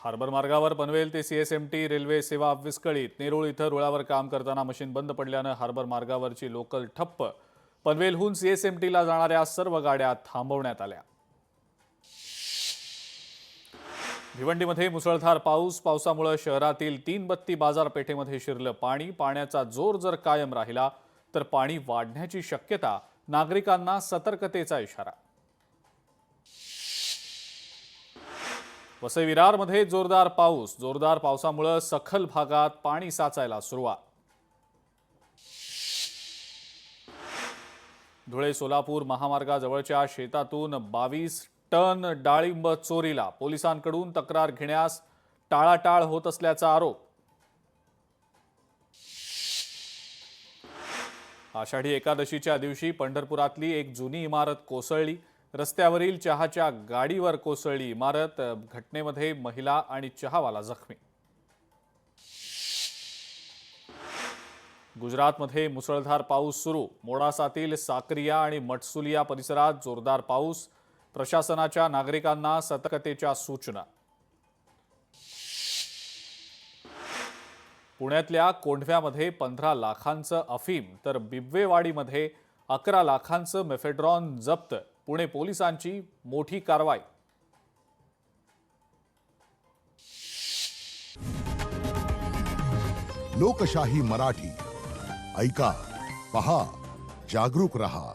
Harbour मार्गावर पनवेल ते CSMT railway सेवा विस्कळीत। नेरूळ इथं रुळावर काम करताना मशीन बंद पडल्यानं हार्बर मार्गावरची लोकल ठप्प। पनवेलहून सीएसएमटीला जाणाऱ्या सर्व गाड्या थांबवण्यात आल्या। भिवंडीमध्ये मुसळधार पावसामुळे शहरातील 3 बत्ती बाजारपेठेमध्ये शिरलं पाणी। पाण्याचा जोर जर कायम राहिला तर पाणी वाढण्याची शक्यता। नागरिकांना सतर्कतेचा इशारा। वसई विरारमध्ये जोरदार पावसामुळे सखल भागात पाणी साचायला सुरुवात। धुळे सोलापूर महामार्गाजवळच्या शेतातून 22 टन डाळिंब चोरीला। पोलिसांकडून तक्रार घेण्यास टाळाटाळ होत असल्याचा आरोप। आषाढी एकादशीच्या दिवशी पंढरपुरातली एक जुनी इमारत कोसळली। रस्त्यावरील चहाच्या गाडीवर कोसळली इमारत। घटनेमध्ये महिला आणि चहावाला जखमी। गुजरातमध्ये मुसळधार पाऊस सुरू। मोडासातील साकरिया आणि मठसुलिया परिसरात जोरदार पाऊस। प्रशासनाच्या नागरिकांना सतर्कतेच्या सूचना। पुण्यातल्या कोंढव्यामध्ये 15 लाखांचं अफीम तर बिबवेवाडीमध्ये 11 लाखांचं मेफेड्रॉन जप्त। पुणे पोलिसांची मोठी कारवाई। लोकशाही मराठी ऐका, पहा, जागरूक रहा।